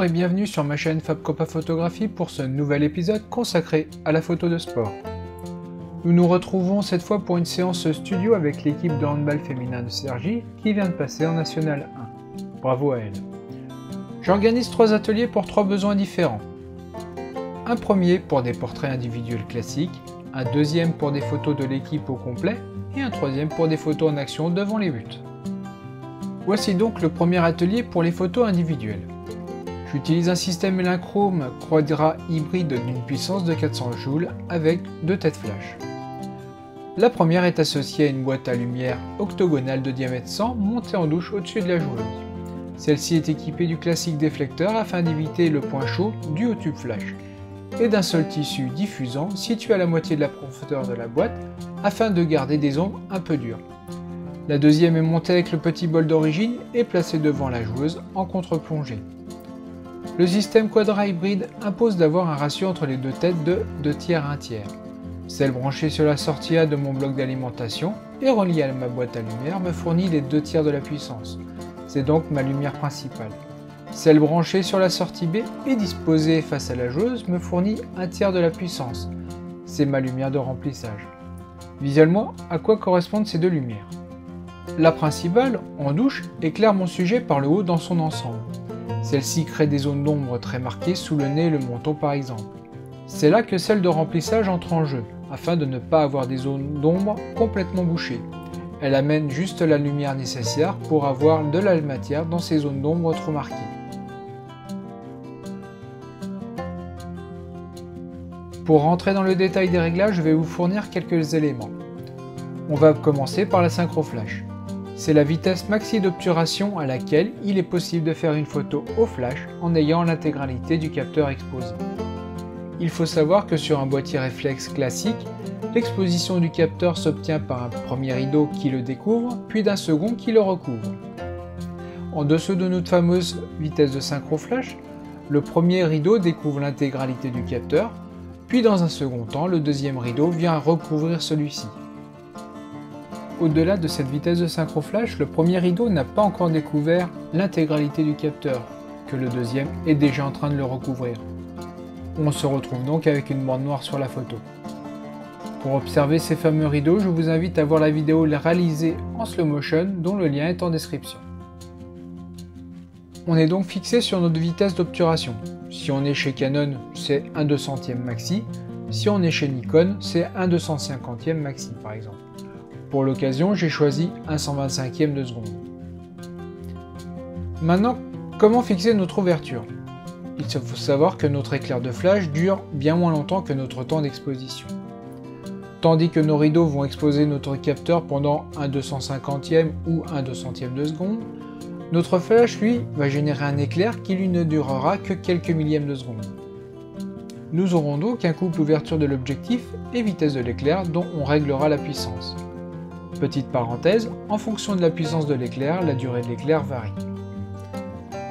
Bonjour et bienvenue sur ma chaîne FabCopa Photographie pour ce nouvel épisode consacré à la photo de sport. Nous nous retrouvons cette fois pour une séance studio avec l'équipe de handball féminin de Cergy qui vient de passer en National 1. Bravo à elle. J'organise 3 ateliers pour 3 besoins différents. Un premier pour des portraits individuels classiques, un deuxième pour des photos de l'équipe au complet et un troisième pour des photos en action devant les buts. Voici donc le premier atelier pour les photos individuelles. J'utilise un système Elinchrom Quadra hybride d'une puissance de 400 joules avec 2 têtes flash. La première est associée à une boîte à lumière octogonale de diamètre 100 montée en douche au-dessus de la joueuse. Celle-ci est équipée du classique déflecteur afin d'éviter le point chaud dû au tube flash et d'un seul tissu diffusant situé à la moitié de la profondeur de la boîte afin de garder des ombres un peu dures. La deuxième est montée avec le petit bol d'origine et placée devant la joueuse en contre-plongée. Le système Quadra hybride impose d'avoir un ratio entre les deux têtes de 2 tiers à 1 tiers. Celle branchée sur la sortie A de mon bloc d'alimentation et reliée à ma boîte à lumière me fournit les 2 tiers de la puissance. C'est donc ma lumière principale. Celle branchée sur la sortie B et disposée face à la joueuse me fournit 1 tiers de la puissance. C'est ma lumière de remplissage. Visuellement, à quoi correspondent ces deux lumières? La principale, en douche, éclaire mon sujet par le haut dans son ensemble. Celle-ci crée des zones d'ombre très marquées sous le nez et le menton par exemple. C'est là que celle de remplissage entre en jeu, afin de ne pas avoir des zones d'ombre complètement bouchées. Elle amène juste la lumière nécessaire pour avoir de la matière dans ces zones d'ombre trop marquées. Pour rentrer dans le détail des réglages, je vais vous fournir quelques éléments. On va commencer par la synchro flash. C'est la vitesse maxi d'obturation à laquelle il est possible de faire une photo au flash en ayant l'intégralité du capteur exposé. Il faut savoir que sur un boîtier réflexe classique, l'exposition du capteur s'obtient par un premier rideau qui le découvre, puis d'un second qui le recouvre. En dessous de notre fameuse vitesse de synchro flash, le premier rideau découvre l'intégralité du capteur, puis dans un second temps, le deuxième rideau vient recouvrir celui-ci. Au-delà de cette vitesse de synchro flash, le premier rideau n'a pas encore découvert l'intégralité du capteur, que le deuxième est déjà en train de le recouvrir. On se retrouve donc avec une bande noire sur la photo. Pour observer ces fameux rideaux, je vous invite à voir la vidéo réalisée en slow motion dont le lien est en description. On est donc fixé sur notre vitesse d'obturation. Si on est chez Canon, c'est 1/200e maxi. Si on est chez Nikon, c'est 1/250e maxi par exemple. Pour l'occasion, j'ai choisi 1/125e de seconde. Maintenant, comment fixer notre ouverture? Il faut savoir que notre éclair de flash dure bien moins longtemps que notre temps d'exposition. Tandis que nos rideaux vont exposer notre capteur pendant 1/250e ou 1/200e de seconde, notre flash, lui, va générer un éclair qui lui ne durera que quelques millièmes de seconde. Nous aurons donc un couple ouverture de l'objectif et vitesse de l'éclair dont on réglera la puissance. Petite parenthèse, en fonction de la puissance de l'éclair, la durée de l'éclair varie.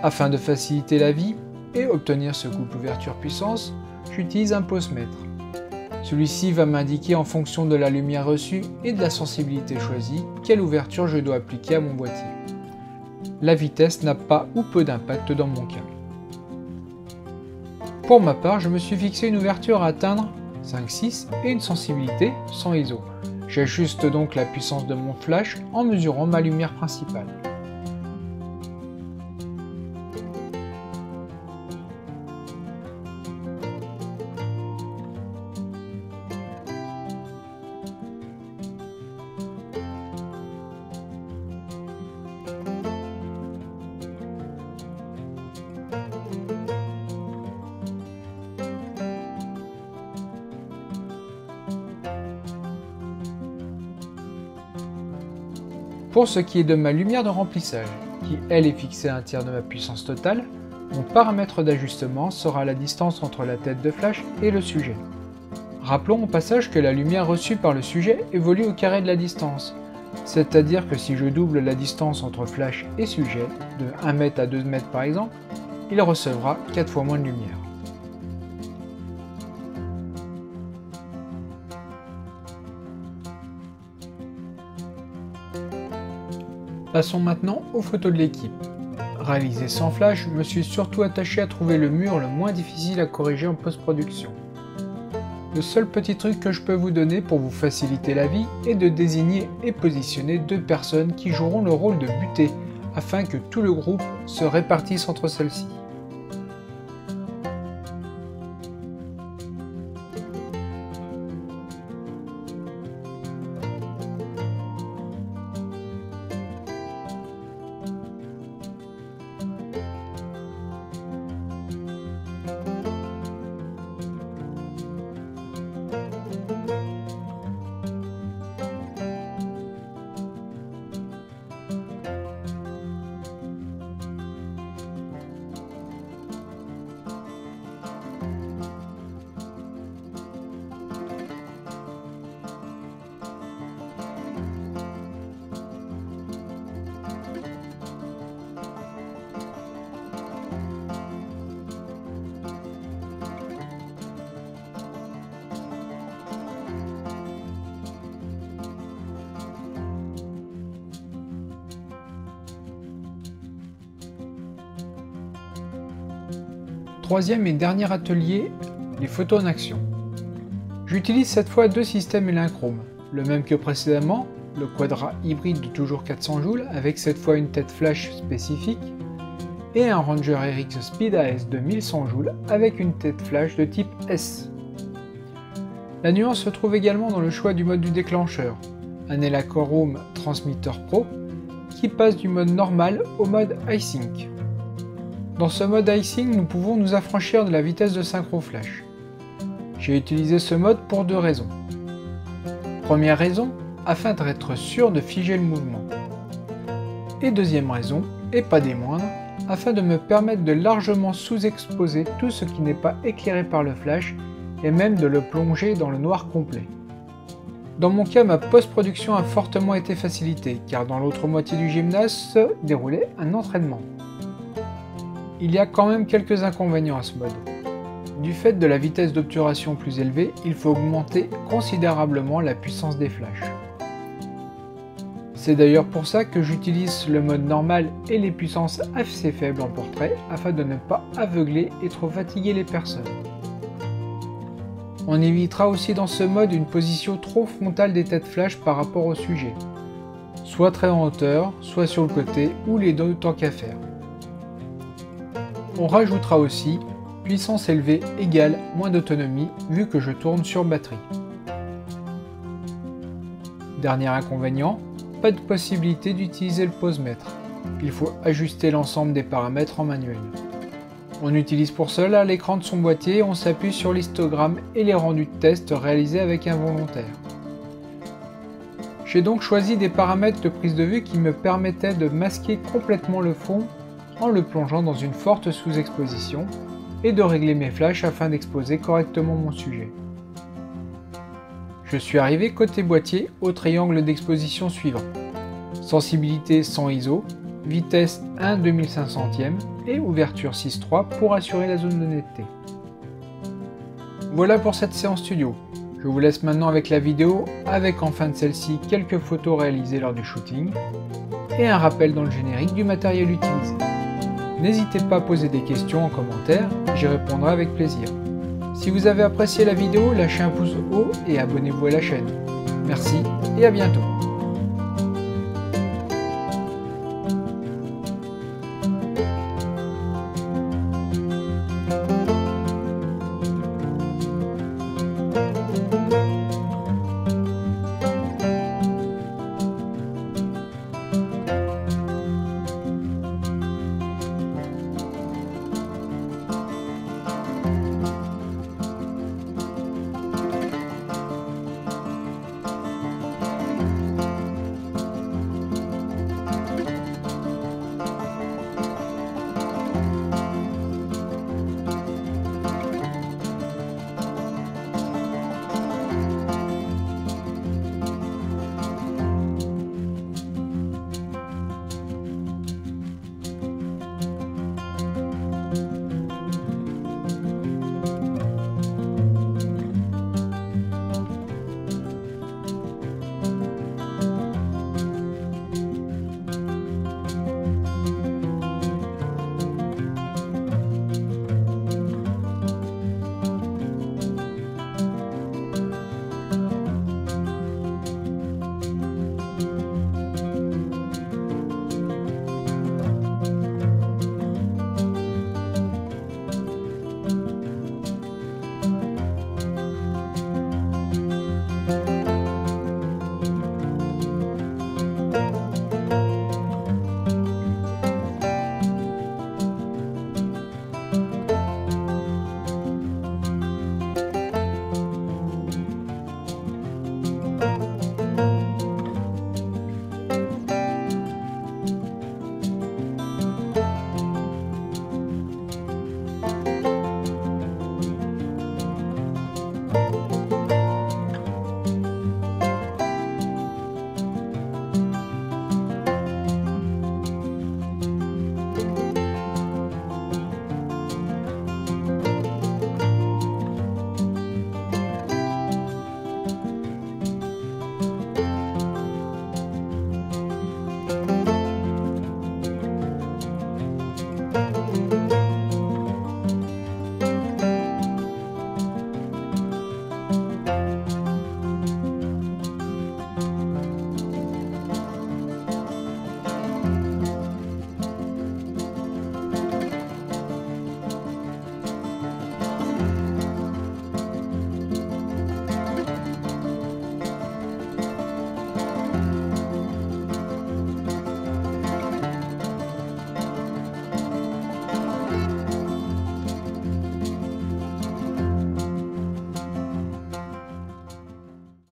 Afin de faciliter la vie et obtenir ce couple ouverture-puissance, j'utilise un posemètre. Celui-ci va m'indiquer en fonction de la lumière reçue et de la sensibilité choisie, quelle ouverture je dois appliquer à mon boîtier. La vitesse n'a pas ou peu d'impact dans mon cas. Pour ma part, je me suis fixé une ouverture à atteindre 5,6 et une sensibilité sans ISO. J'ajuste donc la puissance de mon flash en mesurant ma lumière principale. Pour ce qui est de ma lumière de remplissage, qui elle est fixée à 1 tiers de ma puissance totale, mon paramètre d'ajustement sera la distance entre la tête de flash et le sujet. Rappelons au passage que la lumière reçue par le sujet évolue au carré de la distance, c'est-à-dire que si je double la distance entre flash et sujet, de 1 mètre à 2 mètres par exemple, il recevra 4 fois moins de lumière. Passons maintenant aux photos de l'équipe. réalisé sans flash, je me suis surtout attaché à trouver le mur le moins difficile à corriger en post-production. Le seul petit truc que je peux vous donner pour vous faciliter la vie est de désigner et positionner 2 personnes qui joueront le rôle de butée afin que tout le groupe se répartisse entre celles-ci. Troisième et dernier atelier, les photos en action. J'utilise cette fois 2 systèmes Elinchrom, le même que précédemment, le Quadra hybride de toujours 400 joules avec cette fois une tête flash spécifique, et un Ranger RX Speed AS de 1100 joules avec une tête flash de type S. La nuance se trouve également dans le choix du mode du déclencheur, un Elinchrom Transmitter Pro qui passe du mode normal au mode iSync. Dans ce mode iSync, nous pouvons nous affranchir de la vitesse de synchro flash. J'ai utilisé ce mode pour 2 raisons. Première raison, afin d'être sûr de figer le mouvement. Et deuxième raison, et pas des moindres, afin de me permettre de largement sous-exposer tout ce qui n'est pas éclairé par le flash et même de le plonger dans le noir complet. Dans mon cas, ma post-production a fortement été facilitée, car dans l'autre moitié du gymnase se déroulait un entraînement. Il y a quand même quelques inconvénients à ce mode. Du fait de la vitesse d'obturation plus élevée, il faut augmenter considérablement la puissance des flashs. C'est d'ailleurs pour ça que j'utilise le mode normal et les puissances assez faibles en portrait afin de ne pas aveugler et trop fatiguer les personnes. On évitera aussi dans ce mode une position trop frontale des têtes flash par rapport au sujet, soit très en hauteur, soit sur le côté ou les deux tant qu'à faire. On rajoutera aussi puissance élevée égale moins d'autonomie vu que je tourne sur batterie. Dernier inconvénient, pas de possibilité d'utiliser le pose-mètre. Il faut ajuster l'ensemble des paramètres en manuel. On utilise pour cela l'écran de son boîtier et on s'appuie sur l'histogramme et les rendus de test réalisés avec un volontaire. J'ai donc choisi des paramètres de prise de vue qui me permettaient de masquer complètement le fond en le plongeant dans une forte sous-exposition et de régler mes flashs afin d'exposer correctement mon sujet. Je suis arrivé côté boîtier au triangle d'exposition suivant. Sensibilité 100 ISO, vitesse 1/2500e et ouverture 6.3 pour assurer la zone de netteté. Voilà pour cette séance studio. Je vous laisse maintenant avec la vidéo, avec en fin de celle-ci quelques photos réalisées lors du shooting et un rappel dans le générique du matériel utilisé. N'hésitez pas à poser des questions en commentaire, j'y répondrai avec plaisir. Si vous avez apprécié la vidéo, lâchez un pouce haut et abonnez-vous à la chaîne. Merci et à bientôt.